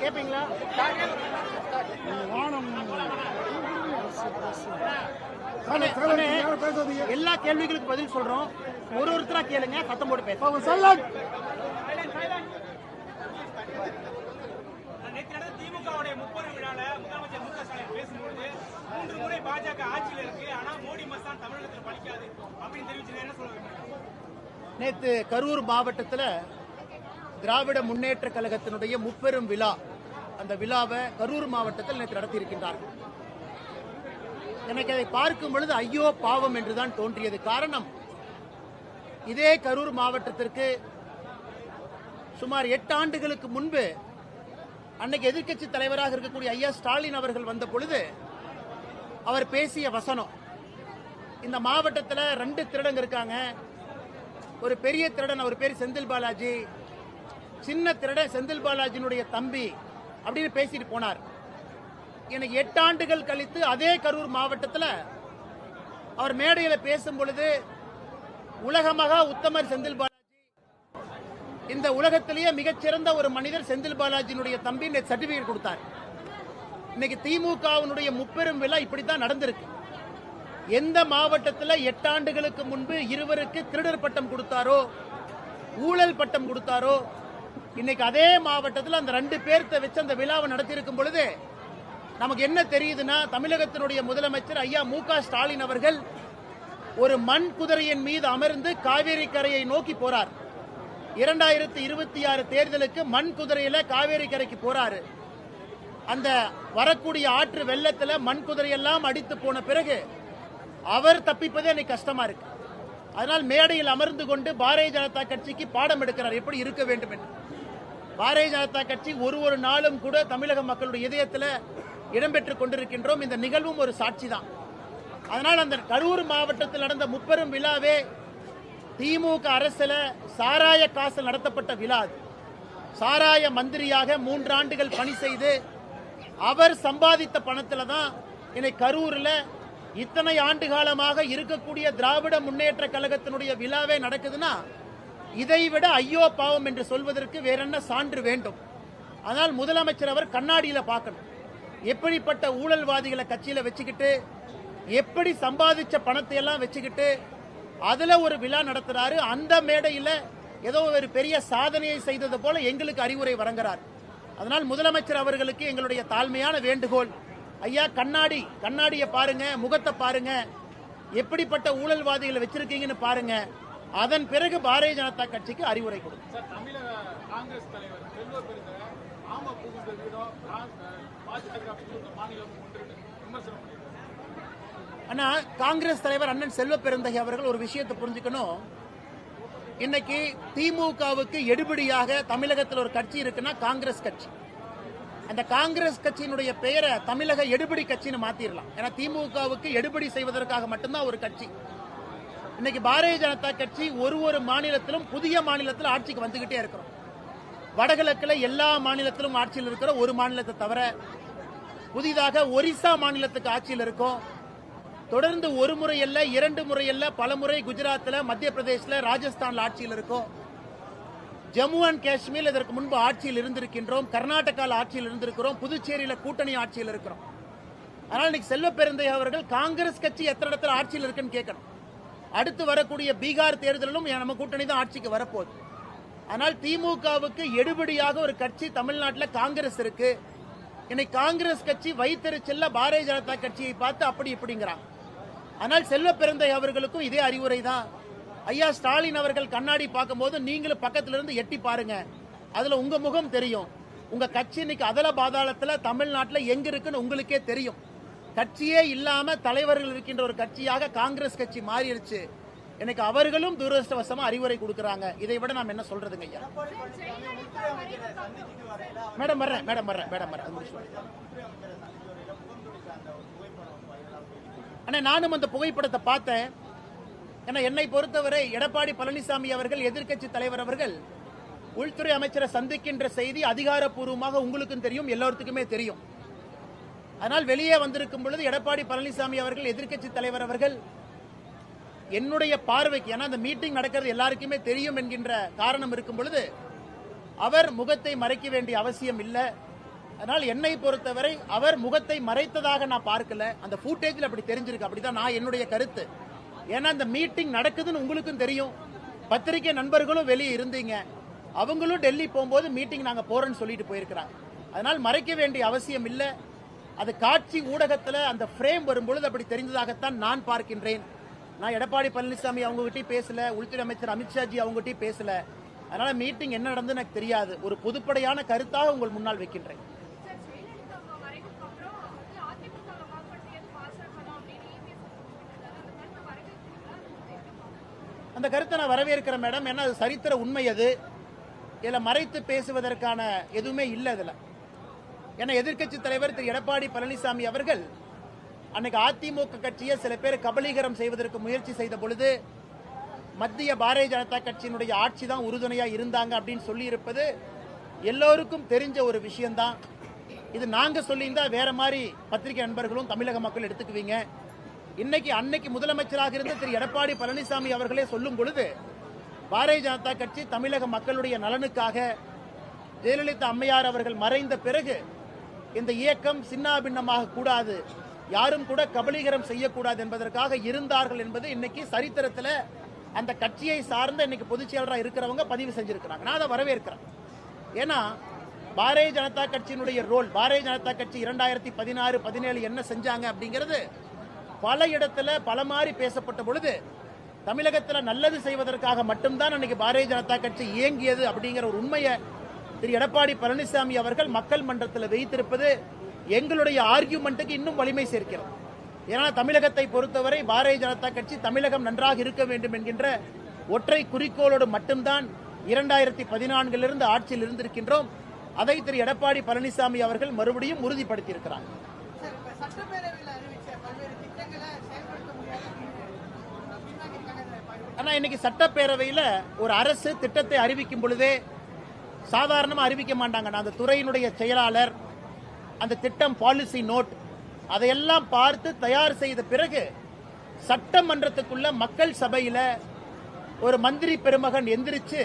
கேப்பீங்களா? எல்லா கேள்விகளுக்கு பதில் சொல்றோம். ஒருத்தரா கேளுங்க, சத்தம் போட்டு பேச. திமுகவுடைய 30 விழால முதலமைச்சர் மு க ஸ்டாலின் பேசும்போது 3 முறை பாஜக ஆட்சியில் இருக்கு, ஆனா மோடி மஸ்தான் தமிழகத்தில் பலிக்காது அப்படின்னு தெரிவிச்சு என்ன சொல்லுவாங்க? நேற்று கரூர் மாவட்டத்தில் திராவிட முன்னேற்ற கழகத்தினுடைய முப்பெரும் விழா, அந்த விழாவை கரூர் மாவட்டத்தில் நேற்று நடத்தியிருக்கின்றார்கள். எனக்கு அதை பார்க்கும் பொழுது ஐயோ பாவம் என்றுதான் தோன்றியது. காரணம், இதே கரூர் மாவட்டத்திற்கு சுமார் 8 ஆண்டுகளுக்கு முன்பு அன்னைக்கு எதிர்க்கட்சி தலைவராக இருக்கக்கூடிய ஐயா ஸ்டாலின் அவர்கள் வந்த பொழுது அவர் பேசிய வசனம், இந்த மாவட்டத்தில் 2 திருடங்க இருக்காங்க. ஒரு பெரிய திருடன், அவர் பேர் செந்தில் பாலாஜி, சின்ன திருடன் செந்தில் பாலாஜியினுடைய தம்பி அப்படின்னு பேசிட்டு போனார். எனக்கு 8 ஆண்டுகள் கழித்து அதே கரூர் மாவட்டத்தில் அவர் மேடையில் பேசும் பொழுது உலகமகா உத்தமர் செந்தில் பாலாஜி, இந்த உலகத்திலேயே மிகச்சிறந்த ஒரு மனிதர் செந்தில் பாலாஜியினுடைய தம்பி சர்டிபிகேட் கொடுத்தார். இன்னைக்கு திமுகவினுடைய முப்பெரும் விழா இப்படித்தான் நடந்திருக்கு. எந்த மாவட்டத்தில் 8 ஆண்டுகளுக்கு முன்பு இருவருக்கு திருடர் பட்டம் கொடுத்தாரோ, ஊழல் பட்டம் கொடுத்தாரோ, இன்னைக்கு அதே மாவட்டத்தில் அந்த 2 பேர்த்த வச்சு அந்த விழாவை நடத்தியிருக்கும் பொழுது நமக்கு என்ன தெரியுதுன்னா, தமிழகத்தினுடைய முதலமைச்சர் ஐயா மு க ஸ்டாலின் அவர்கள் ஒரு மண் குதிரையின் மீது அமர்ந்து காவேரி கரையை நோக்கி போறார். 2026 தேர்தலுக்கு மண் குதிரையில காவேரி கரைக்கு போறாரு. அந்த வரக்கூடிய ஆற்று வெள்ளத்துல மண் குதிரையெல்லாம் அடித்து போன பிறகு அவர் தப்பிப்பதே எனக்கு கஷ்டமா இருக்கு. அதனால் மேடையில் அமர்ந்து கொண்டு பாரதிய ஜனதா கட்சிக்கு பாடம் எடுக்கிறார், எப்படி இருக்க வேண்டும் என்று. பாரதிய ஜனதா கட்சி ஒரு நாளும் கூட தமிழக மக்களுடைய இதயத்தில் இடம்பெற்றுக் கொண்டிருக்கின்றோம். இந்த நிகழ்வும் ஒரு சாட்சி தான். அதனால் அந்த கரூர் மாவட்டத்தில் நடந்த முப்பெரும் விழாவே திமுக அரசுல சாராய காசில் நடத்தப்பட்ட விழா. சாராய மந்திரியாக 3 ஆண்டுகள் பணி செய்து அவர் சம்பாதித்த பணத்துல தான் இன்னைக்கு கரூர்ல இத்தனை ஆண்டு காலமாக இருக்கக்கூடிய திராவிட முன்னேற்ற கழகத்தினுடைய விழாவே நடக்குதுன்னா இதைவிட ஐயோ பாவம் என்று சொல்வதற்கு வேற என்ன சான்று வேண்டும்? ஆனால் முதலமைச்சர் அவர் கண்ணாடியில பார்க்கணும். எப்படிப்பட்ட ஊழல்வாதிகளை கட்சியில வச்சுக்கிட்டு, எப்படி சம்பாதிச்ச பணத்தை எல்லாம் வச்சுக்கிட்டு அதுல ஒரு விழா நடத்துறாரு. அந்த மேடையில் ஏதோ ஒரு பெரிய சாதனையை செய்தது போல எங்களுக்கு அறிவுரை வழங்குறார். அதனால் முதலமைச்சர் அவர்களுக்கு எங்களுடைய தாழ்மையான வேண்டுகோள், ஐயா கண்ணாடியை பாருங்க, முகத்தை பாருங்க, எப்படிப்பட்ட ஊழல்வாதிகளை வச்சிருக்கீங்கன்னு பாருங்க. அதன் பிறகு பாரதிய ஜனதா கட்சிக்கு அறிவுரை கொடுங்க. தமிழக காங்கிரஸ் தலைவர் செல்வ பெருந்தகை ஆனா காங்கிரஸ் தலைவர் அண்ணன் செல்வ பெருந்தகை அவர்கள் ஒரு விஷயத்தை புரிஞ்சுக்கணும். இன்னைக்கு திமுகவுக்கு எடுபடியாக தமிழகத்தில் ஒரு கட்சி இருக்குன்னா காங்கிரஸ் கட்சி. அந்த காங்கிரஸ் கட்சியினுடைய பெயரை தமிழக எடுபடி கட்சின்னு மாத்திரலாம். ஏன்னா திமுகவுக்கு எடுபடி செய்வதற்காக மட்டும்தான் ஒரு கட்சி. இன்னைக்கு பாரதிய ஜனதா கட்சி ஒரு மாநிலத்திலும் புதிய மாநிலத்தில் ஆட்சிக்கு வந்துகிட்டே இருக்கிறோம். வடகிழக்குல எல்லா மாநிலத்திலும் ஆட்சியில் இருக்கிற ஒரு மாநிலத்தை தவிர புதிதாக ஒரிசா மாநிலத்துக்கு ஆட்சியில் இருக்கும். தொடர்ந்து ஒரு முறை அல்ல, 2 முறை அல்ல, பல முறை குஜராத்தில், மத்திய பிரதேசில், ராஜஸ்தான்ல ஆட்சியில் இருக்கும். ஜம்மு அண்ட் காஷ்மீர் இதற்கு முன்பு ஆட்சியில் இருந்திருக்கின்றோம். கர்நாடகாவில் ஆட்சியில் இருந்திருக்கிறோம். புதுச்சேரியில கூட்டணி ஆட்சியில் இருக்கிறோம். ஆனால் இன்னைக்கு செல்வ பெருந்தகை அவர்கள் காங்கிரஸ் கட்சி எத்தனை இடத்துல ஆட்சியில் இருக்குன்னு கேட்கணும். அடுத்து வரக்கூடிய பீகார் தேர்தலிலும் நம்ம கூட்டணி தான் ஆட்சிக்கு வரப்போகுது. ஆனால் திமுகவுக்கு எடுபடியாக ஒரு கட்சி தமிழ்நாட்டில் காங்கிரஸ் இருக்கு. இன்னைக்கு காங்கிரஸ் கட்சி வைத்தறிச்சல்ல பாரதிய ஜனதா கட்சியை பார்த்து அப்படி இப்படிங்கிறாங்க. ஆனால் செல்வ பெருந்தகை அவர்களுக்கும் இதே அறிவுரை தான். ஐயா ஸ்டாலின் அவர்கள் கண்ணாடி பார்க்கும்போது நீங்களும் பக்கத்துல இருந்து எட்டி பாருங்க, அதுல உங்க முகம் தெரியும். உங்க கட்சி இன்னைக்கு அதல பாதாளத்துல தமிழ்நாட்டில் எங்க இருக்குன்னு உங்களுக்கே தெரியும். கட்சியே இல்லாம தலைவர்கள் இருக்கின்ற ஒரு கட்சியாக காங்கிரஸ் கட்சி மாறிடுச்சு. எனக்கு அவர்களும் துரதிருஷ்டவசமா அறிவுரை கொடுக்கறாங்க. இதை விட நாம் என்ன சொல்றதுங்க ஐயா? மேடம் வர்றேன். அண்ணா, நானும் அந்த புகைப்படத்தை பார்த்தேன். ஏன்னா என்னை பொறுத்தவரை எடப்பாடி பழனிசாமி அவர்கள், எதிர்க்கட்சி தலைவர் அவர்கள், உள்துறை அமைச்சரை சந்திக்கின்ற செய்தி அதிகாரப்பூர்வமாக உங்களுக்கும் தெரியும், எல்லோருக்குமே தெரியும். அதனால் வெளியே வந்திருக்கும் பொழுது எடப்பாடி பழனிசாமி அவர்கள், எதிர்க்கட்சி தலைவர் அவர்கள், என்னுடைய பார்வைக்கு, ஏன்னா அந்த மீட்டிங் நடக்கிறது எல்லாருக்குமே தெரியும் என்கின்ற காரணம் இருக்கும் பொழுது அவர் முகத்தை மறைக்க வேண்டிய அவசியம் இல்லை. அதனால் என்னை பொறுத்தவரை அவர் முகத்தை மறைத்ததாக நான் பார்க்கல. அந்த ஃபுட்டேஜில் அப்படி தெரிஞ்சிருக்கு. அப்படிதான் நான் என்னுடைய கருத்து. ஏன்னா இந்த மீட்டிங் நடக்குதுன்னு உங்களுக்கும் தெரியும். பத்திரிகை நண்பர்களும் வெளியே இருந்தீங்க. அவங்களும் டெல்லி போகும்போது மீட்டிங் நாங்க போறோம்னு சொல்லிட்டு போயிருக்கிறாங்க. அதனால் மறைக்க வேண்டிய அவசியம் இல்லை. அது காட்சி ஊடகத்தில் அந்த ஃப்ரேம் வரும்பொழுது அப்படி தெரிந்ததாகத்தான் நான் பார்க்கின்றேன். நான் எடப்பாடி பழனிசாமி அவங்ககிட்டயும் பேசல, உள்துறை அமைச்சர் அமித்ஷாஜி அவங்ககிட்டயும் பேசல. அதனால மீட்டிங் என்ன நடந்து எனக்கு தெரியாது. ஒரு பொதுப்படையான கருத்தாக உங்கள் முன்னால் வைக்கின்றேன். அந்த கருத்தை நான் வரவேற்கிறேன் மேடம். ஏன்னா அது சரித்திர உண்மை. அது இதில் மறைத்து பேசுவதற்கான எதுவுமே இல்லை இதில். ஏன்னா எதிர்க்கட்சி தலைவர் திரு எடப்பாடி பழனிசாமி அவர்கள் அன்னைக்கு அதிமுக கட்சியை சில பேர் கபலீகரம் செய்வதற்கு முயற்சி செய்த பொழுது மத்திய பாரதிய ஜனதா கட்சியினுடைய ஆட்சி தான் உறுதுணையா இருந்தாங்க அப்படின்னு சொல்லி இருப்பது எல்லோருக்கும் தெரிஞ்ச ஒரு விஷயம்தான். இது நாங்க சொல்லியிருந்தா வேற மாதிரி பத்திரிகை நண்பர்களும் தமிழக மக்கள் எடுத்துக்குவீங்க. அன்னைக்கு முதலமைச்சராக இருந்த திரு எடப்பாடி பழனிசாமி அவர்களே சொல்லும் பொழுது பாரதிய ஜனதா கட்சி தமிழக மக்களுடைய நலனுக்காக ஜெயலலிதா அம்மையார் அவர்கள் மறைந்த பிறகு இந்த இயக்கம் சின்னாபின்னமாக கூடாது, யாரும் கூட கபலீகரம் செய்யக்கூடாது என்பதற்காக இருந்தார்கள் என்பது இன்னைக்கு சரித்திரத்தில் அந்த கட்சியை சார்ந்த இன்னைக்கு பொதுச் செயலராக இருக்கிறவங்க பதிவு செஞ்சிருக்கிறாங்க. நான் அதை வரவேற்கிறேன். ஏன்னா பாரதிய ஜனதா கட்சியினுடைய ரோல், பாரதிய ஜனதா கட்சி 2016-17 என்ன செஞ்சாங்க அப்படிங்கிறது பல இடத்துல பல மாதிரி பேசப்பட்ட பொழுது தமிழகத்தில் நல்லது செய்வதற்காக மட்டும்தான் அன்னைக்கு பாரதிய ஜனதா கட்சி இயங்கியது அப்படிங்கிற ஒரு உண்மையை திரு எடப்பாடி பழனிசாமி அவர்கள் மக்கள் மன்றத்தில் வைத்திருப்பது எங்களுடைய ஆர்கியூமெண்ட்டுக்கு இன்னும் வலிமை சேர்க்கிறது. ஏன்னா தமிழகத்தை பொறுத்தவரை பாரதிய ஜனதா கட்சி தமிழகம் நன்றாக இருக்க வேண்டும் என்கின்ற ஒற்றை குறிக்கோளோடு மட்டும்தான் 2014 ஆட்சியில் இருந்திருக்கின்றோம். அதை திரு எடப்பாடி பழனிசாமி அவர்கள் மறுபடியும் உறுதிப்படுத்தியிருக்கிறார். ஆனா இன்னைக்கு சட்டப்பேரவையில் ஒரு அரசு திட்டத்தை அறிவிக்கும் பொழுதே சாதாரணமா அறிவிக்க மாட்டாங்க. அந்த துறையினுடைய செயலாளர் அந்த திட்டம் பாலிசி நோட் அதையெல்லாம் பார்த்து தயார் செய்த பிறகு சட்டமன்றத்துக்குள்ள மக்கள் சபையில ஒரு மந்திரி பெருமகன் எந்திரிச்சு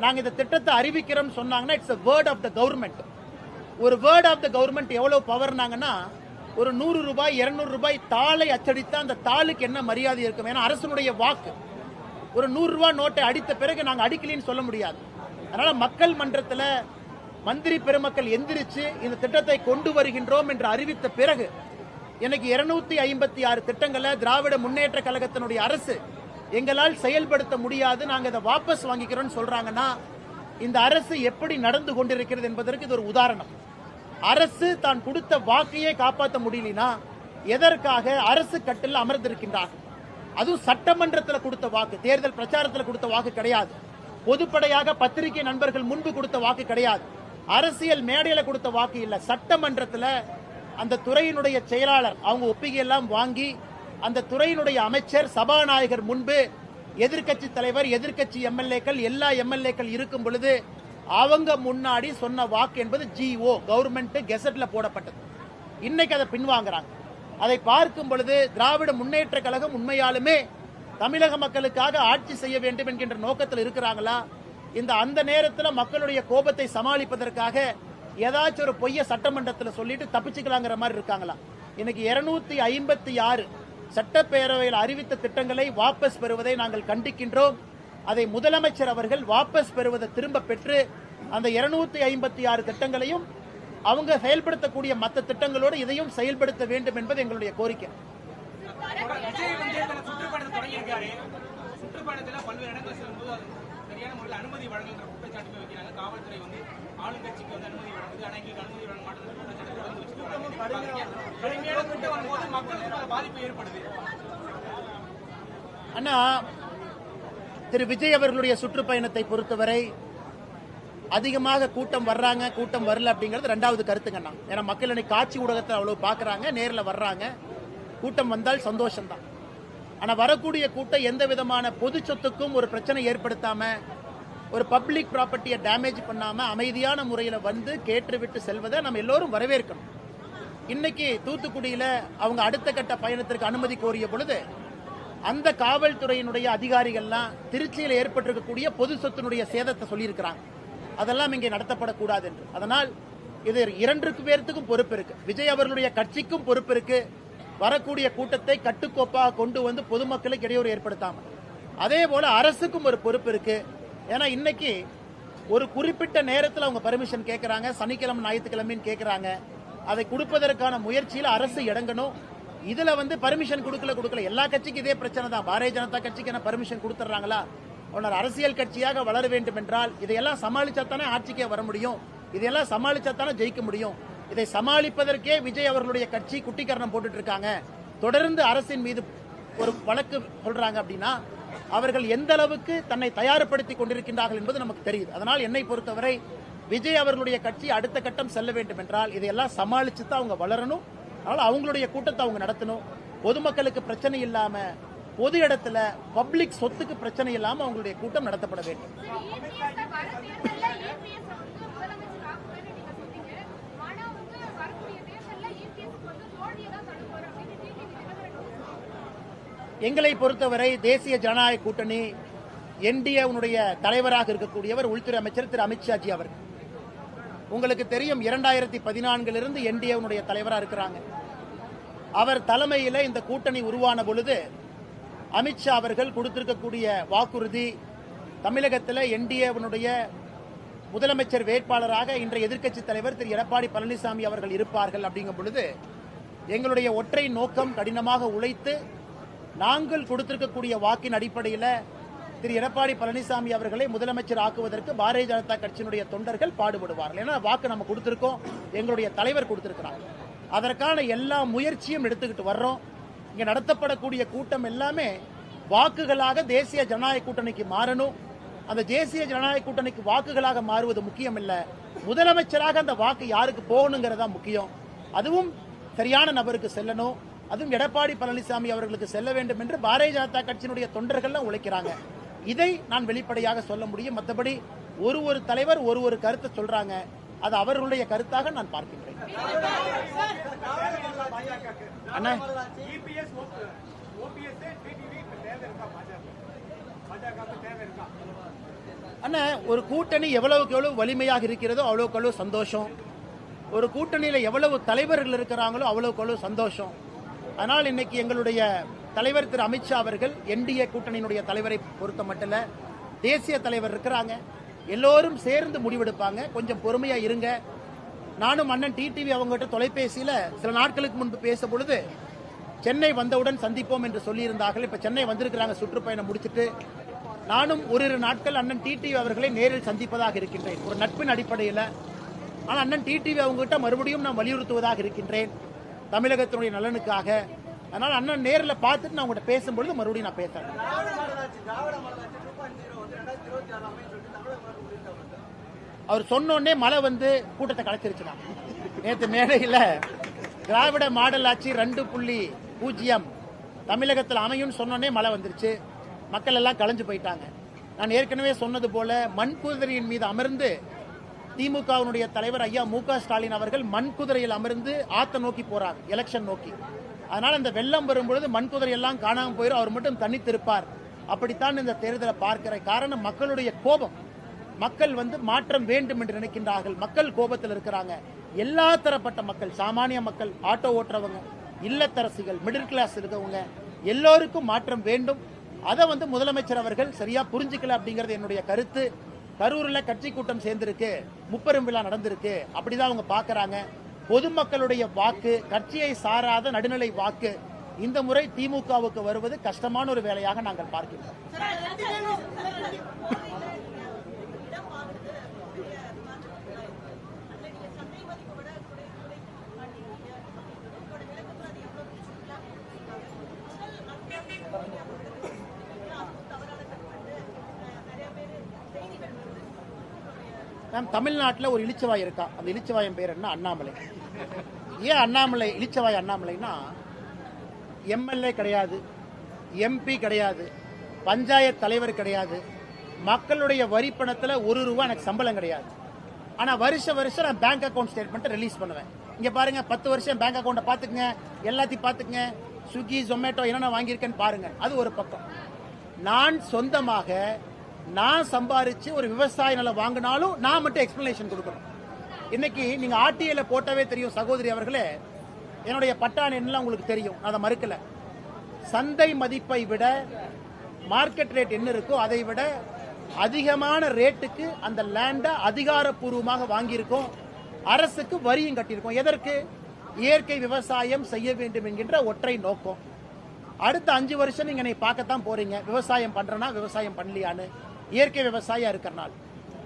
நாங்க இந்த திட்டத்தை அறிவிக்கிறோம் சொன்னாங்கன்னா it's a word of the government. ஒரு வேர்ட் ஆஃப் த கவர்மெண்ட் எவ்வளவு பவர்னாங்கன்னா ஒரு 100 ரூபாய் 200 ரூபாய் தாளை அச்சடித்தா அந்த தாளுக்கு என்ன மரியாதை இருக்கும். ஏன்னா அரசனுடைய வாக்கு. ஒரு 100 ரூபாய் நோட்டை அடித்த பிறகு நாங்க அடிக்கலின்னு சொல்ல முடியாது. அதனால மக்கள் மன்றத்தில் மந்திரி பெருமக்கள் எந்திரிச்சு இந்த திட்டத்தை கொண்டு வருகின்றோம் என்று அறிவித்த பிறகு எனக்கு 256 திட்டங்களை திராவிட முன்னேற்ற கழகத்தினுடைய அரசு எங்களால் செயல்படுத்த முடியாது, நாங்க இதை வாபஸ் வாங்கிக்கிறோம் சொல்றாங்கன்னா இந்த அரசு எப்படி நடந்து கொண்டிருக்கிறது என்பதற்கு இது ஒரு உதாரணம். அரசு தான் கொடுத்த வாக்கையே காப்பாற்ற முடியலனா எதற்காக அரசு கட்டில் அமர்ந்திருக்கின்றார்? அதுவும் சட்டமன்றத்தில் கொடுத்த வாக்கு, தேர்தல் பிரச்சாரத்தில் கொடுத்த வாக்கு கிடையாது. பொதுப்படையாக பத்திரிகை நண்பர்கள் முன்பு கொடுத்த வாக்கு கிடையாது. அரசியல் மேடையில கொடுத்த வாக்கு இல்ல. சட்டமன்றத்தில் அந்த துறையினுடைய செயலாளர் அவங்க ஒப்பிகையெல்லாம் வாங்கி அந்த துறையினுடைய அமைச்சர் சபாநாயகர் முன்பு எதிர்க்கட்சி தலைவர் எதிர்க்கட்சி எம்எல்ஏக்கள் எல்லா எம்எல்ஏக்கள் இருக்கும் பொழுது அவங்க முன்னாடி சொன்ன வாக்கு என்பது ஜிஓ கவர்மெண்ட் கெசட்ல போடப்பட்டது. இன்னைக்கு அதை பின்வாங்குறாங்க. அதை பார்க்கும் பொழுது திராவிட முன்னேற்ற கழகம் உண்மையாலுமே தமிழக மக்களுக்காக ஆட்சி செய்ய வேண்டும் என்கின்ற நோக்கத்தில் இருக்கிறாங்களா? அந்த நேரத்தில் மக்களுடைய கோபத்தை சமாளிப்பதற்காக ஏதாச்சும் ஒரு பொய்ய சட்டமன்றத்தில் சொல்லிட்டு தப்பிச்சுக்கலாங்கிற மாதிரி இருக்காங்களா? இன்னைக்கு 256 சட்டப்பேரவையில் அறிவித்த திட்டங்களை வாபஸ் பெறுவதை நாங்கள் கண்டிக்கின்றோம். அதை முதலமைச்சர் அவர்கள் வாபஸ் பெறுவதை திரும்ப பெற்று அந்த 256 திட்டங்களையும் அவங்க செயல்படுத்தக்கூடிய மற்ற திட்டங்களோடு இதையும் செயல்படுத்த வேண்டும் என்பது எங்களுடைய கோரிக்கை. சுற்றுப்பயணத்தில் பல்வேறு இடங்கள் செல்லும்போது சரியான முறையில் அனுமதி வழங்குகிற குற்றச்சாட்டுமே வைக்கிறாங்க. காவல்துறை ஆளுங்கட்சிக்கு அனுமதி வழங்குது, ஆனால் எங்களுக்கு அனுமதி வழங்க மாட்டேங்குது தொடர்ந்து வச்சுட்டு கடுமையான கூட்டம் வரும்போது மக்களுக்கு பாதிப்பு ஏற்படுது. அண்ணா, திரு விஜய் அவர்களுடைய சுற்றுப்பயணத்தை பொறுத்தவரை அதிகமாக கூட்டம் வர்றாங்க கூட்டம் வரல அப்படிங்கிறது ரெண்டாவது கருத்துங்கண்ணா. ஏன்னா மக்கள் இன்னைக்கு காட்சி ஊடகத்தை அவ்வளவு பாக்குறாங்க, நேரில் வர்றாங்க, கூட்டம் வந்தால் சந்தோஷம்தான். ஆனா வரக்கூடிய கூட்டம் எந்த விதமான பொது சொத்துக்கும் ஒரு பிரச்சனை ஏற்படுத்தாம ஒரு பப்ளிக் ப்ராப்பர்ட்டியை டேமேஜ் பண்ணாம அமைதியான முறையில் வந்து கேட்டுவிட்டு செல்வதை நம்ம எல்லோரும் வரவேற்கணும். இன்னைக்கு தூத்துக்குடியில அவங்க அடுத்த கட்ட பயணத்திற்கு அனுமதி கோரிய பொழுது அந்த காவல்துறையினுடைய அதிகாரிகள்லாம் திருச்சியில் ஏற்பட்டிருக்கக்கூடிய பொது சொத்தினுடைய சேதத்தை சொல்லியிருக்கிறாங்க. அதெல்லாம் இங்கே நடத்தப்படக்கூடாது என்று. அதனால் இது 2 பேர்த்துக்கும் பொறுப்பு இருக்கு. விஜய் அவர்களுடைய கட்சிக்கும் பொறுப்பு இருக்கு, வரக்கூடிய கூட்டத்தை கட்டுக்கோப்பாக கொண்டு வந்து பொதுமக்களுக்கு இடையூறு ஏற்படுத்தாமல். அதே போல அரசுக்கும் ஒரு பொறுப்பு இருக்கு. ஏன்னா இன்னைக்கு ஒரு குறிப்பிட்ட நேரத்தில் அவங்க பர்மிஷன் கேட்கறாங்க, சனிக்கிழமை ஞாயிற்றுக்கிழமைன்னு கேட்கறாங்க. அதை கொடுப்பதற்கான முயற்சியில் அரசு இறங்கணும். இதுல பர்மிஷன் கொடுக்கல எல்லா கட்சிக்கும் இதே பிரச்சனை தான். பாரதிய ஜனதா கட்சிக்கு என்ன பர்மிஷன் கொடுத்துறாங்களா? ஒரு அரசியல் கட்சியாக வளர வேண்டும் என்றால் இதையெல்லாம் சமாளிச்சாத்தானே ஆட்சிக்கே வர முடியும், இதையெல்லாம் சமாளிச்சாத்தானே ஜெயிக்க முடியும். இதை சமாளிப்பதற்கே விஜய் அவர்களுடைய கட்சி குட்டிக்கரணம் போட்டுட்டு இருக்காங்க. தொடர்ந்து அரசின் மீது ஒரு வழக்கு சொல்றாங்க அப்படின்னா அவர்கள் எந்த அளவுக்கு தன்னை தயார்படுத்திக் கொண்டிருக்கின்றார்கள் என்பது நமக்கு தெரியுது. அதனால் என்னை பொறுத்தவரை விஜய் அவர்களுடைய கட்சி அடுத்த கட்டம் செல்ல வேண்டும் என்றால் இதையெல்லாம் சமாளிச்சு தான் அவங்க வளரணும். அதனால அவங்களுடைய கூட்டத்தை அவங்க நடத்தணும். பொதுமக்களுக்கு பிரச்சனை இல்லாம, பொது இடத்துல பப்ளிக் சொத்துக்கு பிரச்சனை இல்லாம அவங்களுடைய கூட்டம் நடத்தப்பட வேண்டும். எங்களை பொறுத்தவரை தேசிய ஜனநாயக கூட்டணி என்டிஏவுடைய தலைவராக இருக்கக்கூடியவர் உள்துறை அமைச்சர் திரு அமித்ஷாஜி அவர்கள். உங்களுக்கு தெரியும் 2014 என்டிஏவுடைய தலைவராக இருக்கிறாங்க. அவர் தலைமையில் இந்த கூட்டணி உருவான பொழுது அமித்ஷா அவர்கள் கொடுத்திருக்கக்கூடிய வாக்குறுதி, தமிழகத்தில் என்டிஏவுடைய முதலமைச்சர் வேட்பாளராக இன்றைய எதிர்க்கட்சி தலைவர் திரு எடப்பாடி பழனிசாமி அவர்கள் இருப்பார்கள். அப்படிங்கும் பொழுது எங்களுடைய ஒற்றை நோக்கம் கடினமாக உழைத்து நாங்கள் கொடுத்திருக்கக்கூடிய வாக்கின் அடிப்படையில் திரு எடப்பாடி பழனிசாமி அவர்களை முதலமைச்சர் ஆக்குவதற்கு பாரதிய ஜனதா கட்சியினுடைய தொண்டர்கள் பாடுபடுவார்கள். ஏன்னா வாக்கு நம்ம கொடுத்திருக்கோம், எங்களுடைய தலைவர் கொடுத்திருக்கிறார். அதற்கான எல்லா முயற்சியும் எடுத்துக்கிட்டு வர்றோம். இங்க நடத்தப்படக்கூடிய கூட்டம் எல்லாமே வாக்குகளாக தேசிய ஜனநாயக கூட்டணிக்கு மாறணும். அந்த தேசிய ஜனநாயக கூட்டணிக்கு வாக்குகளாக மாறுவது முக்கியம் இல்ல, முதலமைச்சராக அந்த வாக்கு யாருக்கு போகணுங்கிறதா முக்கியம். அதுவும் சரியான நபருக்கு செல்லணும், அதுவும் எடப்பாடி பழனிசாமி அவர்களுக்கு செல்ல வேண்டும் என்று பாரதிய ஜனதா கட்சியினுடைய தொண்டர்கள் உழைக்கிறாங்க. இதை நான் வெளிப்படையாக சொல்ல முடியும். மற்றபடி ஒரு தலைவர் ஒரு கருத்தை சொல்றாங்க, அது அவர்களுடைய கருத்தாக நான் பார்க்கின்றேன். அண்ணா, ஒரு கூட்டணி எவ்வளவுக்கு எவ்வளவு வலிமையாக இருக்கிறதோ அவ்வளவுக்கு அவ்வளவு சந்தோஷம். ஒரு கூட்டணியில எவ்வளவு தலைவர்கள் இருக்கிறாங்களோ அவ்வளவுக்கு அவ்வளவு சந்தோஷம். அதனால் இன்னைக்கு எங்களுடைய தலைவர் திரு அமித்ஷா அவர்கள் என்டிஏ கூட்டணியினுடைய தலைவரை பொறுத்த மட்டும் தேசிய தலைவர் இருக்கிறாங்க, எல்லோரும் சேர்ந்து முடிவெடுப்பாங்க. கொஞ்சம் பொறுமையா இருங்க. நானும் அண்ணன் டிடிவி அவங்ககிட்ட தொலைபேசியில சில நாட்களுக்கு முன்பு பேச பொழுது சென்னை வந்தவுடன் சந்திப்போம் என்று சொல்லியிருந்தார்கள். இப்ப சென்னை வந்திருக்கிறாங்க சுற்றுப்பயணம் முடிச்சுட்டு. நானும் ஒரு நாட்கள் அண்ணன் டிடிவி அவர்களை நேரில் சந்திப்பதாக இருக்கின்றேன், ஒரு நட்பின் அடிப்படையில். ஆனால் அண்ணன் டிடிவி அவங்ககிட்ட மறுபடியும் நான் வலியுறுத்துவதாக இருக்கின்றேன் தமிழகத்தினுடைய நலனுக்காக. அதனால் அண்ணன் நேரில் பார்த்துட்டு நான் உங்கள்கிட்ட பேசும்பொழுது மறுபடியும் நான் பேசுறேன். அவர் சொன்னோடனே மழை கூட்டத்தை கலைச்சிருச்சுனா. நேற்று மேடையில் திராவிட மாடல் ஆட்சி 2.0 தமிழகத்தில் அமையும் சொன்னோடனே மழை வந்துருச்சு, மக்கள் எல்லாம் கலைஞ்சு போயிட்டாங்க. நான் ஏற்கனவே சொன்னது போல மண்குதிரையின் மீது அமர்ந்து திமுகவினுடைய தலைவர் ஐயா மு.க. ஸ்டாலின் அவர்கள் மண்குதிரையில் அமர்ந்து ஆத்த நோக்கி போறார், எலெக்ஷன் நோக்கி. அதனால இந்த வெள்ளம் வரும்பொழுது மண்குதிரை எல்லாம் காணாமல் போயிடும், அவர் மட்டும் தனித்திருப்பார். அப்படித்தான் இந்த தேர்தலை பார்க்கிற காரணம் மக்களுடைய கோபம். மக்கள் மாற்றம் வேண்டும் என்று நினைக்கின்றார்கள், மக்கள் கோபத்தில் இருக்கிறாங்க. எல்லா தரப்பட்ட மக்கள், சாமானிய மக்கள், ஆட்டோ ஓட்டுறவங்க, இல்லத்தரசிகள், மிடில் கிளாஸ் இருக்கவங்க எல்லோருக்கும் மாற்றம் வேண்டும். அதை முதலமைச்சர் அவர்கள் சரியா புரிஞ்சுக்கல அப்படிங்கிறது என்னுடைய கருத்து. கரூரில் கட்சி கூட்டம் சேர்ந்திருக்கு, முப்பெரும் விழா நடந்திருக்கு, அப்படிதான் அவங்க பாக்குறாங்க. பொதுமக்களுடைய வாக்கு, கட்சியை சாராத நடுநிலை வாக்கு இந்த முறை திமுகவுக்கு வருவது கஷ்டமான ஒரு வேலையாக நாங்கள் பார்க்கிறோம். தமிழ்நாட்டில் ஒரு இளிச்சவாய் இருக்கா, அந்த இளிச்சவாயம் பேர் என்ன? அண்ணாமலை. ஏன் அண்ணாமலை இளிச்சவாய் அண்ணாமலைனா, எம்எல்ஏ கிடையாது, எம்பி கிடையாது, பஞ்சாயத்து தலைவர் கிடையாது, மக்களுடைய வரி பணத்தில் ₹1 எனக்கு சம்பளம் கிடையாது. ஆனால் வருஷம் நான் பேங்க் அக்கௌண்ட் ஸ்டேட்மெண்ட்டை ரிலீஸ் பண்ணுவேன். இங்கே பாருங்க, 10 வருஷம் பேங்க் அக்கௌண்ட்டை பார்த்துக்குங்க, எல்லாத்தையும் பார்த்துக்குங்க, ஸ்விக்கி ஜொமேட்டோ என்னென்ன வாங்கியிருக்கேன்னு பாருங்க. அது ஒரு பக்கம். நான் சொந்தமாக நான் சம்பாரிச்சு ஒரு விவசாய நிலம் வாங்கினாலும் நான் மட்டும் எக்ஸ்பிளனேஷன் கொடுக்கணும். இன்னைக்கு நீங்க ஆர்டிஐல போட்டவே தெரியும் சகோதரி அவர்களே, என்னுடைய பட்டான் என்னலாம் உங்களுக்கு தெரியும், நான் அதை மறுக்கல. சந்தை மதிப்பை விட மார்க்கெட் ரேட் என்ன இருக்கோ அதை விட அதிகமான ரேட்டுக்கு அந்த லேண்டை அதிகாரப்பூர்வமாக வாங்கியிருக்கோம். அரசுக்கு வரியும் கட்டியிருக்கோம். எதற்கு? இயற்கை விவசாயம் செய்ய வேண்டும் என்கின்ற ஒற்றை நோக்கம். அடுத்த 5 வருஷம் நீங்க என்னை பார்க்கத்தான் போறீங்க, விவசாயம் பண்றேன்னா விவசாயம் பண்ணலையான்னு, இயற்கை விவசாயம் இருக்கிறனால.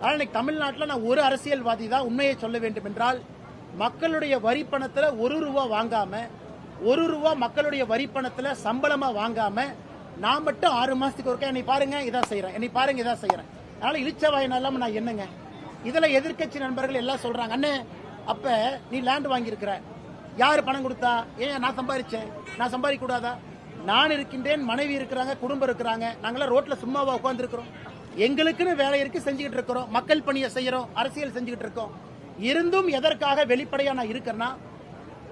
ஆனால் இன்னைக்கு தமிழ்நாட்டில் நான் ஒரு அரசியல்வாதி தான் உண்மையை சொல்ல வேண்டும் என்றால், மக்களுடைய வரி பணத்தில் 1 ரூபா வாங்காம, 1 ரூபா மக்களுடைய வரி பணத்தில் சம்பளமா வாங்காம, நான் மட்டும் 6 மாசத்துக்கு ஒருக்கா என்னை பாருங்க இதான் செய்யறேன், என்னை பாருங்க இதான் செய்யறேன். அதனால இழிச்ச வாயினால நான் என்னங்க? இதுல எதிர்க்கட்சி நண்பர்கள் எல்லாம் சொல்றாங்க, அண்ணே அப்ப நீ லேண்ட் வாங்கியிருக்கிற, யாரு பணம் கொடுத்தா? ஏன் நான் சம்பாதிச்சேன், நான் சம்பாதிக்க கூடாதா? நான் இருக்கின்றேன், மனைவி இருக்கிறாங்க, குடும்பம் இருக்கிறாங்க, நாங்களாம் ரோட்ல சும்மாவா உட்கார்ந்து இருக்கிறோம்? எங்களுக்குன்னு வேலை இருக்கு, செஞ்சுக்கிட்டு இருக்கிறோம், மக்கள் பணியை செய்யறோம், அரசியல் செஞ்சுக்கிட்டு இருக்கோம். இருந்தும் எதற்காக வெளிப்படையா நான் இருக்கிறேன்னா,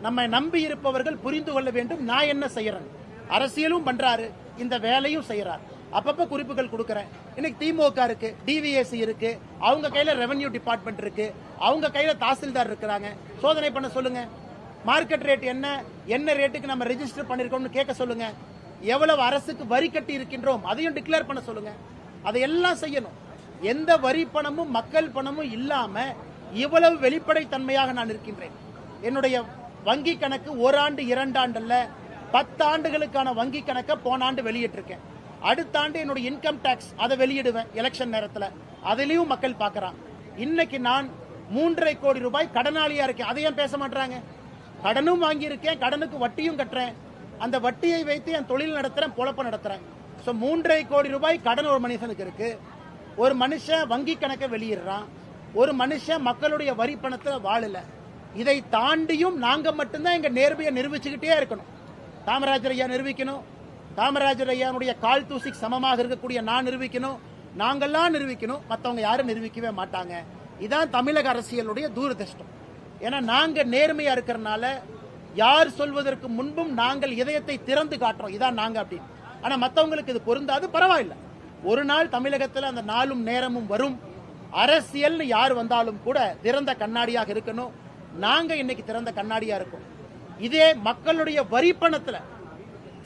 நம்ம நம்பி இருப்பவர்கள் புரிந்து கொள்ள வேண்டும் நான் என்ன செய்யறேன். அரசியலும் பண்றாரு, இந்த வேலையும் செய்யறாரு. அப்பப்ப குறிப்புகள் கொடுக்கறேன். இன்னைக்கு திமுக இருக்கு, டிவிஎஸ்சி இருக்கு, அவங்க கையில ரெவென்யூ டிபார்ட்மெண்ட் இருக்கு, அவங்க கையில தாசில்தார் இருக்கிறாங்க. சோதனை பண்ண சொல்லுங்க. மார்க்கெட் ரேட் என்ன, என்ன ரேட்டுக்கு நம்ம ரெஜிஸ்டர் பண்ணிருக்கோம்னு கேட்க சொல்லுங்க. எவ்வளவு அரசுக்கு வரி கட்டி இருக்கின்றோம் அதையும் டிக்ளேர் பண்ண சொல்லுங்க. அதையெல்லாம் செய்யணும். எந்த வரி பணமும் மக்கள் பணமும் இல்லாம இவ்வளவு வெளிப்படைத்தன்மையாக நான் இருக்கின்றேன். என்னுடைய வங்கி கணக்கு 1 ஆண்டு 2 ஆண்டு அல்ல, 10 ஆண்டுகளுக்கான வங்கி கணக்கை போன ஆண்டு வெளியிட்டிருக்கேன். அடுத்த ஆண்டு என்னுடைய இன்கம் டாக்ஸ் அதை வெளியிடுவேன் எலெக்ஷன் நேரத்தில், அதிலையும் மக்கள் பார்க்கறான். இன்னைக்கு நான் 3.5 கோடி ரூபாய் கடனாளியா இருக்கேன், அதையும் பேச மாட்டாங்க. கடனும் வாங்கி இருக்கேன், கடனுக்கு வட்டியும் கட்டுறேன், அந்த வட்டியை வைத்து என் தொழில் நடத்துறேன், பொழப்ப நடத்துறேன். 3.5 கோடி ரூபாய் கடன் ஒரு மனுஷனுக்கு இருக்கு. ஒரு மனுஷன் வங்கி கணக்கை வெளியிடுறான், ஒரு மனுஷன் மக்களுடைய வரி பணத்தை வாழல. இதை தாண்டியும் நாங்க மட்டும்தான் எங்க நேர்மையை நிரூபிச்சுக்கிட்டே இருக்கணும். காமராஜர் ஐயா நிரூபிக்கணும், காமராஜர் ஐயாவுடைய கால் தூசிக்கு சமமாக இருக்கக்கூடிய நான் நிரூபிக்கணும், நாங்கெல்லாம் நிரூபிக்கணும், மற்றவங்க யாரும் நிரூபிக்கவே மாட்டாங்க. இதான் தமிழக அரசியலுடைய தூரதிருஷ்டம். ஏன்னா நாங்க நேர்மையா இருக்கிறனால யார் சொல்வதற்கு முன்பும் நாங்கள் இதயத்தை திறந்து காட்டுறோம், இதான் நாங்க அப்படின்னு. ஆனா மற்றவங்களுக்கு இது பொருந்தாது, பரவாயில்ல. ஒரு நாள் தமிழகத்தில் அந்த நாளும் நேரமும் வரும். அரசியல் யார் வந்தாலும் கூட திறந்த கண்ணாடியாக இருக்கணும். நாங்க இன்னைக்கு திறந்த கண்ணாடியா இருக்கோம். இதே மக்களுடைய வரி பணத்துல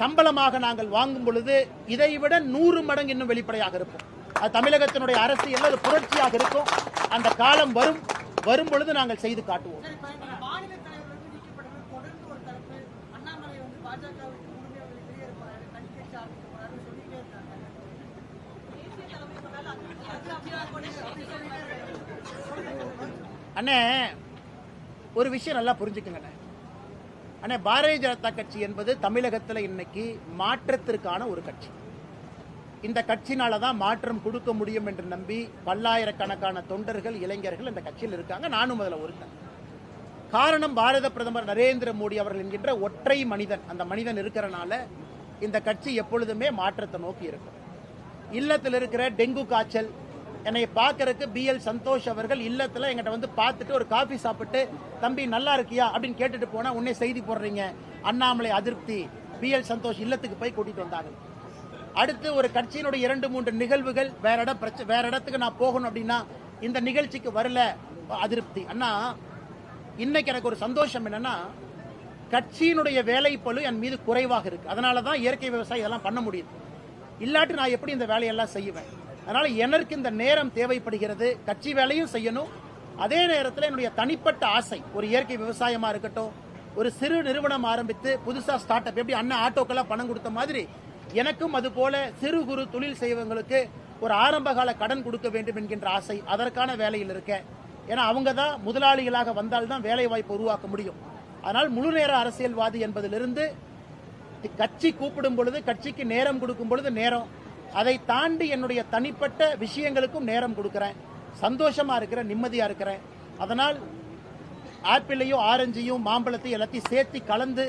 சம்பளமாக நாங்கள் வாங்கும் பொழுது இதை விட 100 மடங்கு இன்னும் வெளிப்படையாக இருப்போம். அது தமிழகத்தினுடைய அரசியல் ஒரு புரட்சியாக இருக்கும். அந்த காலம் வரும், வரும் பொழுது நாங்கள் செய்து காட்டுவோம். அண்ணே ஒரு விஷயம் நல்லா புரிஞ்சுக்குங்க அண்ணே, பாரதிய ஜனதா கட்சி என்பது தமிழகத்தில் இன்னைக்கு மாற்றத்திற்கான ஒரு கட்சி. இந்த கட்சினால தான் மாற்றம் கொடுக்க முடியும் என்று நம்பி பல்லாயிரக்கணக்கான தொண்டர்கள், இளைஞர்கள் இந்த கட்சியில் இருக்காங்க. நானும் அதில் ஒருத்தன். காரணம் பாரத பிரதமர் நரேந்திர மோடி அவர்கள் என்கின்ற ஒற்றை மனிதன். அந்த மனிதன் இருக்கிறனால இந்த கட்சி எப்பொழுதுமே மாற்றத்தை நோக்கி இருக்கும். இல்லத்தில் இருக்கிற டெங்கு காய்ச்சல் என்னை பார்க்கறதுக்கு BL சந்தோஷ் அவர்கள் இல்லத்துல எங்கிட்ட வந்து பார்த்துட்டு ஒரு காஃபி சாப்பிட்டு, தம்பி நல்லா இருக்கியா அப்படின்னு கேட்டுட்டு போனா உடனே செய்தி போடுறீங்க, அண்ணாமலை அதிருப்தி, BL சந்தோஷ் இல்லத்துக்கு போய் கூட்டிட்டு வந்தாங்க. அடுத்து ஒரு கட்சியினுடைய 2-3 நிகழ்வுகள் வேற இடத்துக்கு நான் போகணும் அப்படின்னா இந்த நிகழ்ச்சிக்கு வரல, அதிருப்தி. அண்ணா இன்னைக்கு எனக்கு ஒரு சந்தோஷம் என்னன்னா, கட்சியினுடைய வேலைப்பளு என் மீது குறைவாக இருக்கு. அதனாலதான் இயற்கை விவசாயம் இதெல்லாம் பண்ண முடியுது. இல்லாட்டி நான் எப்படி இந்த வேலையெல்லாம் செய்வேன்? அதனால எனக்கு இந்த நேரம் தேவைப்படுகிறது. கட்சி வேலையும் செய்யணும், அதே நேரத்தில் என்னுடைய தனிப்பட்ட ஆசை ஒரு இயற்கை விவசாயமா இருக்கட்டும், ஒரு சிறு நிறுவனம் ஆரம்பித்து புதுசா ஸ்டார்ட் அப், எப்படி அண்ணன் ஆட்டோக்கெல்லாம் பணம் கொடுத்த மாதிரி எனக்கும் அது போல சிறு குறு தொழில் செய்வங்களுக்கு ஒரு ஆரம்பகால கடன் கொடுக்க வேண்டும் என்கின்ற ஆசை. அதற்கான வேலையில் இருக்கேன். ஏன்னா அவங்க தான் முதலாளிகளாக வந்தால்தான் வேலை வாய்ப்பு உருவாக்க முடியும். அதனால் முழு நேர அரசியல்வாதி என்பதிலிருந்து கட்சி கூப்பிடும் பொழுது, கட்சிக்கு நேரம் கொடுக்கும் பொழுது நேரம், அதை தாண்டி என்னுடைய தனிப்பட்ட விஷயங்களுக்கும் நேரம் கொடுக்கிறேன். சந்தோஷமா இருக்கிறேன், நிம்மதியா இருக்கிறேன். அதனால் ஆப்பிளையும் ஆரஞ்சையும் மாம்பழத்தையும் எல்லாத்தையும் சேர்த்து கலந்து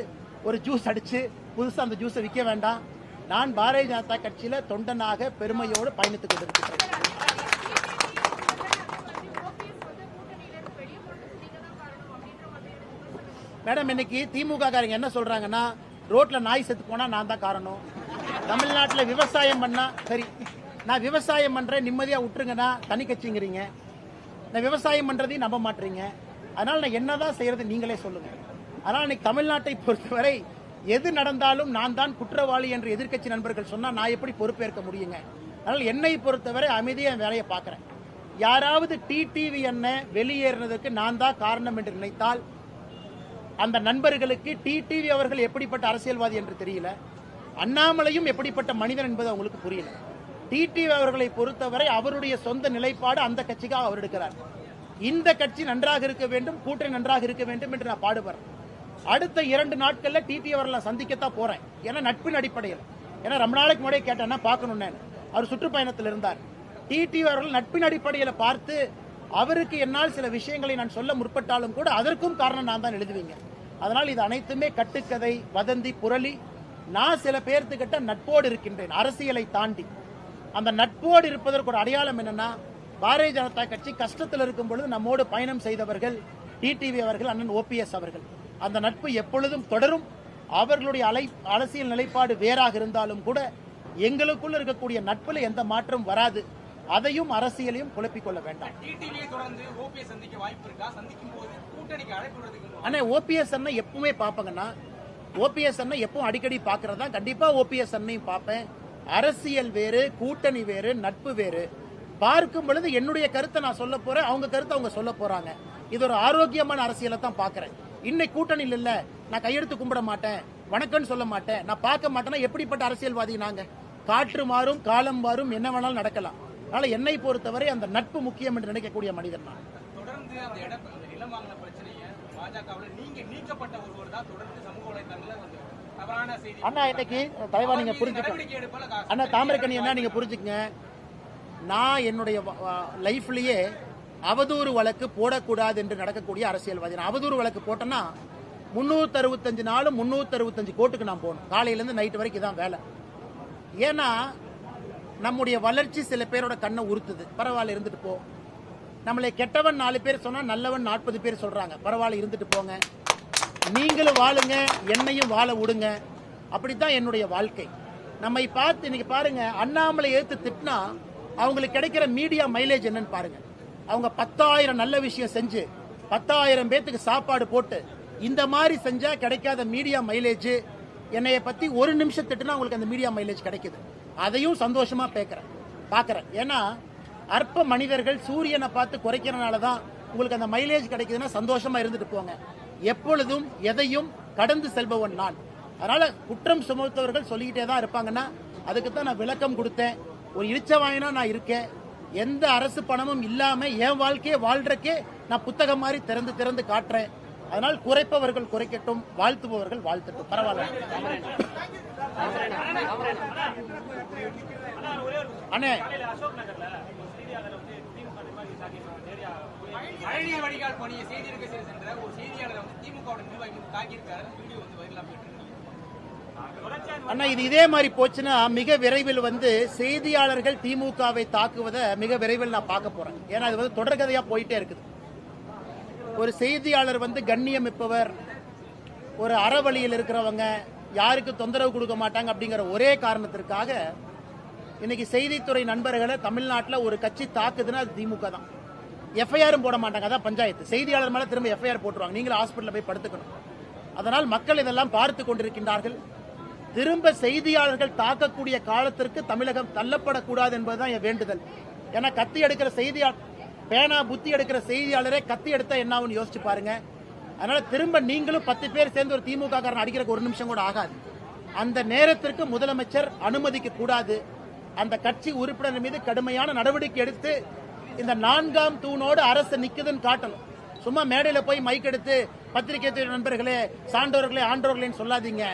ஒரு ஜூஸ் அடிச்சு புதுசா அந்த ஜூஸை விற்க வேண்டாம். நான் பாரதிய ஜனதா கட்சியில தொண்டனாக பெருமையோடு பயணித்துக் கொண்டிருக்கிறேன். மேடம், இன்னைக்கு திமுக காரங்க என்ன சொல்றாங்கன்னா, ரோட்ல நாய் செத்து போனா நான் தான் காரணம், தமிழ்நாட்டில் விவசாயம் பண்ணா சரி, நான் விவசாயம் பண்றேன் நிம்மதியா விட்டுருங்கன்னா தனி கட்சிங்கிறீங்க. நான் விவசாயம் பண்றதையும் நம்ப மாட்டீங்க. அதனால நான் என்னதான் செய்யறது நீங்களே சொல்லுங்க. அதனால இன்னைக்கு தமிழ்நாட்டை பொறுத்தவரை எது நடந்தாலும் நான் தான் குற்றவாளி என்று எதிர்க்கட்சி நண்பர்கள் சொன்னா நான் எப்படி பொறுப்பேற்க முடியுங்க? அதனால என்னை பொறுத்தவரை அமைதியா என் வேலையை பார்க்கிறேன். யாராவது டிடிவி என்ன வெளியேறினதுக்கு நான் தான் காரணம் என்று நினைத்தால் அந்த நண்பர்களுக்கு டிடிவி அவர்கள் எப்படிப்பட்ட அரசியல்வாதி என்று தெரியல, அண்ணாமலையும் எப்படிப்பட்ட மனிதன் என்பது அவங்களுக்கு புரியல. டிடிவி அவர்களை பொறுத்தவரை அவருடைய சொந்த நிலைப்பாடு அந்த கட்சிக்காக அவர் எடுக்கிறார். இந்த கட்சி நன்றாக இருக்க வேண்டும், கூட்டணி நன்றாக இருக்க வேண்டும் என்று நான் பாடுபடுறேன். அடுத்த 2 நாட்கள்ல டிடிவி அவர்களை சந்திக்கத்தான் போறேன். ஏன்னா நட்பின் அடிப்படையில். ஏன்னா ரொம்ப நாளைக்கு முன்னாடியே கேட்டேன்னா பார்க்கணும்னு அவர் சுற்றுப்பயணத்தில் இருந்தார். டிடிவி அவர்கள் நட்பின் அடிப்படையில் பார்த்து அவருக்கு என்னால் சில விஷயங்களை நான் சொல்ல முற்பட்டாலும் கூட அதற்கும் காரணம் நான் தான் எழுதுவீங்க. அதனால் இது அனைத்துமே கட்டுக்கதை, வதந்தி, புரளி. நான் சில பேர்த்துக்கிட்ட நட்போடு இருக்கின்றேன், அரசியலை தாண்டி. அந்த நட்போடு இருப்பதற்கு ஒரு அடையாளம் என்னன்னா, பாரதிய ஜனதா கட்சி கஷ்டத்தில் இருக்கும் பொழுது நம்மோடு பயணம் செய்தவர்கள் டிடிவி அவர்கள், அண்ணன் ஓபிஎஸ் அவர்கள். அந்த நட்பு எப்பொழுதும் தொடரும். அவர்களுடைய அரசியல் நிலைப்பாடு வேறாக இருந்தாலும் கூட எங்களுக்குள்ள இருக்கக்கூடிய நட்புல எந்த மாற்றம் வராது. அதையும் அரசியலையும் குழப்பிக் கொள்ள வேண்டாம். அண்ணா ஓபிஎஸ் அண்ணா எப்பவுமே பாப்பங்கன்னா, ஓபிஎஸ் அண்ணா எப்பவும் அடிக்கடி பாக்குறதா, கண்டிப்பா ஓபிஎஸ் அண்ணையும் பார்ப்பேன். அரசியல் வேறு, கூட்டணி வேறு, நட்பு வேறு. பார்க்கும் பொழுது என்னுடைய கருத்தை நான் சொல்ல போறேன், அவங்க கருத்தை அவங்க சொல்ல போறாங்க. இது ஒரு ஆரோக்கியமான அரசியலை தான் பாக்குறேன். இன்னைக்கு கூட்டணியில் இல்ல, நான் கையெழுத்து கும்பிட மாட்டேன், வணக்கம்னு சொல்ல மாட்டேன், நான் பார்க்க மாட்டேன்னா எப்படிப்பட்ட அரசியல்வாதி நாங்க? காற்று மாறும், காலம் மாறும், என்ன வேணாலும் நடக்கலாம். அதனால என்னை பொறுத்தவரை அந்த நட்பு முக்கியம் என்று நினைக்கக்கூடிய மனிதன் நான். தொடர்ந்து அந்த நிலம் வாங்கின பிரச்சனையை பாஜகவில் நீக்கப்பட்ட ஒருவர் தான் தொடர்ந்து சமூக வலைதளங்களில் தவறான செய்தி. அண்ணா இன்னைக்கு தலைவா நீங்க புரிஞ்சுக்கணும். அண்ணா தாமரைக்கணி என்ன நீங்க புரிஞ்சுக்கங்க, நான் என்னுடைய லைஃப்லயே அவதூறு வழக்கு போடக்கூடாது என்று நடக்கக்கூடிய அரசியல்வாதி. அவதூறு வழக்கு போட்டேன்னா 365 நாளும் 365 கோர்ட்டுக்கு நான் போகணும். காலையிலேருந்து நைட்டு வரைக்கும் தான் வேலை. ஏன்னா நம்முடைய வளர்ச்சி சில பேரோட கண்ணை உறுத்துது. பரவாயில்ல இருந்துட்டு போ. நம்மளை கெட்டவன் 4 பேர் சொன்னா நல்லவன் 40 பேர் சொல்றாங்க. பரவாயில்ல இருந்துட்டு போங்க, நீங்களும் வாழுங்க, என்னையும் வாழ விடுங்க. அப்படித்தான் என்னுடைய வாழ்க்கை. நம்மை பார்த்து இன்னைக்கு பாருங்க, அண்ணாமலை எடுத்து திட்டினா அவங்களுக்கு கிடைக்கிற மீடியா மைலேஜ் என்னன்னு பாருங்க. அவங்க 10,000 நல்ல விஷயம் செஞ்சு 10,000 பேத்துக்கு சாப்பாடு போட்டு இந்த மாதிரி செஞ்சா கிடைக்காத மீடியா மைலேஜ், என்னைய பத்தி ஒரு நிமிஷம் திட்டுனா உங்களுக்கு அந்த மீடியா மைலேஜ் கிடைக்குது. அதையும் சந்தோஷமா பாக்குறேன். ஏன்னா அற்ப மனிதர்கள் சூரியனை பார்த்து குறைக்கிறனால தான் உங்களுக்கு அந்த மைலேஜ் கிடைக்குதுன்னா சந்தோஷமா இருந்துட்டு போங்க. எப்பொழுதும் எதையும் கடந்து செல்பவன் நான். அதனால குற்றம் சுமத்தவர்கள் சொல்லிக்கிட்டே தான் இருப்பாங்கன்னா அதுக்கு தான் நான் விளக்கம் கொடுத்தேன். ஒரு இழிச்சவாயினா நான் இருக்கேன். எந்த அரசு பணமும் இல்லாம என் வாழ்க்கையை வாழ்றக்கே நான் புத்தகம் மாதிரி திறந்து காட்டுறேன். அதனால் குறைப்பவர்கள் குறைக்கட்டும், வாழ்த்துபவர்கள் வாழ்த்தட்டும். பரவாயில்ல அண்ணே. அண்ணா இது இதே மாதிரி போச்சுன்னா மிக விரைவில் செய்தியாளர்கள் திமுகவை தாக்குவதை மிக விரைவில் நான் பார்க்க போறேன். ஏன்னா அது தொடர்கதையா போயிட்டே இருக்குது. ஒரு செய்தியாளர் கண்ணியம் மிப்பவர், ஒரு அறவழியில் இருக்கிறவங்க, யாருக்கு தொந்தரவு கொடுக்க மாட்டாங்க அப்படிங்கிற ஒரே காரணத்திற்காக இன்னைக்கு செய்தித்துறை நண்பர்களை தமிழ்நாட்டில் ஒரு கட்சி தாக்குதுன்னா அது திமுக தான். எஃப்ஐஆரும் போட மாட்டாங்க, அதான் பஞ்சாயத்து. செய்தியாளர் மேல திரும்ப எஃப்ஐஆர் போட்டுருவாங்க, நீங்களும் ஹாஸ்பிட்டல் போய் படுத்துக்கணும். அதனால் மக்கள் இதெல்லாம் பார்த்து கொண்டிருக்கின்றார்கள். திரும்ப செய்தியாளர்கள் தாக்கக்கூடிய காலத்திற்கு தமிழகம் தள்ளப்படக்கூடாது என்பதுதான் என் வேண்டுதல். ஏன்னா கத்தி எடுக்கிற செய்தியாளர், பேனா புத்தி எடுக்கிற செய்தியாளரே கத்தி எடுத்தா என்ன ஆகும்னு யோசிச்சு பாருங்க. அதனால திரும்ப நீங்களும் 10 பேர் சேர்ந்து ஒரு திமுக காரன் அடிக்கிறக்கு ஒரு நிமிஷம் கூட ஆகாது. அந்த நேரத்திற்கு முதலமைச்சர் அனுமதிக்க கூடாது. அந்த கட்சி உறுப்பினர் மீது கடுமையான நடவடிக்கை எடுத்து இந்த 4ஆம் தூணோடு அரசு நிக்குதுன்னு காட்டணும். சும்மா மேடையில போய் மைக் எடுத்து பத்திரிகை துறை நண்பர்களே, சான்றோர்களே, ஆண்டோர்களேன்னு சொல்லாதீங்க.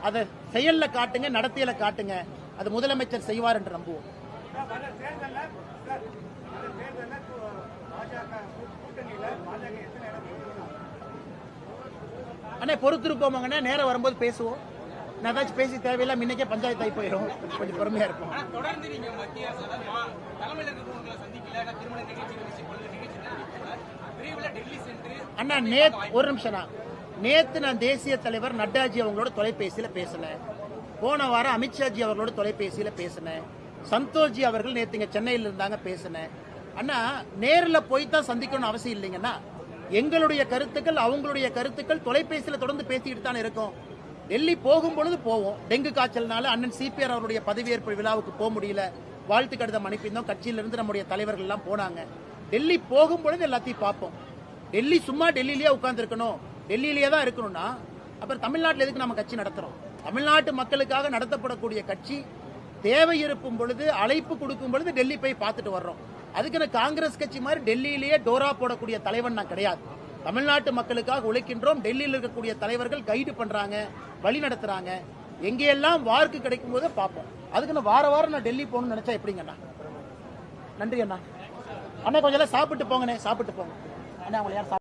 அதை செயல்ல காட்டுங்க, நடத்தியல காட்டுங்க. அது முதலமைச்சர் செய்வார் என்று நம்புவோம். அண்ணே பொறுத்திருப்போம், நேரம் வரும்போது பேசுவோம். நான் ஏதாச்சும் பேசி தேவையில்லாம இன்னைக்கே பஞ்சாயத்து ஆகி போயிடும். கொஞ்சம் பொறுமையா இருக்கும். அண்ணா ஒரு நிமிஷம், நேத்து நான் தேசிய தலைவர் நட்டாஜி அவங்களோட தொலைபேசியில பேசினேன். போன வாரம் அமித்ஷாஜி அவர்களோட தொலைபேசியில பேசினேன். சந்தோஷ்ஜி அவர்கள் நேற்று இங்க சென்னையில் இருந்தாங்க, பேசினேன். அண்ணா, நேரில் போய் தான் சந்திக்கணும்னு அவசியம் இல்லைங்கன்னா, எங்களுடைய கருத்துக்கள் அவங்களுடைய கருத்துக்கள் தொலைபேசியில் தொடர்ந்து பேசிக்கிட்டு தானே இருக்கோம். டெல்லி போகும் பொழுது போவோம். டெங்கு காய்ச்சல்னால அண்ணன் சிபிஆர் அவருடைய பதவியேற்பு விழாவுக்கு போக முடியல, வாழ்த்து கடிதம் அனுப்பியிருந்தோம். கட்சியிலிருந்து நம்முடைய தலைவர்கள் எல்லாம் போனாங்க. டெல்லி போகும் பொழுது எல்லாத்தையும் பார்ப்போம். டெல்லி சும்மா டெல்லியிலேயே உட்கார்ந்து இருக்கணும், டெல்லியிலேயே தான் இருக்கணும்னா அப்புறம் தமிழ்நாட்டில் எதுக்கு நம்ம கட்சி நடத்துறோம்? தமிழ்நாட்டு மக்களுக்காக நடத்தப்படக்கூடிய கட்சி தேவை இருக்கும் பொழுது, அழைப்பு கொடுக்கும் பொழுது டெல்லி போய் பார்த்துட்டு வர்றோம். அதுக்கு காங்கிரஸ் கட்சி மாதிரி டெல்லியிலேயே டோரா போடக்கூடிய தலைவன் நான் கிடையாது. தமிழ்நாட்டு மக்களுக்காக உழைக்கின்றோம். டெல்லியில் இருக்கக்கூடிய தலைவர்கள் கைடு பண்றாங்க, வழி நடத்துறாங்க. எங்கெல்லாம் வார்க்கு கிடைக்கும் போது பார்ப்போம். அதுக்கு வார வாரம் நான் டெல்லி போகணும்னு நினைச்சா எப்படிங்கண்ணா? நன்றி அண்ணா. அண்ணா கொஞ்சம் சாப்பிட்டு போங்கண்ணே, சாப்பிட்டு போங்க அண்ணா. உங்களை யார்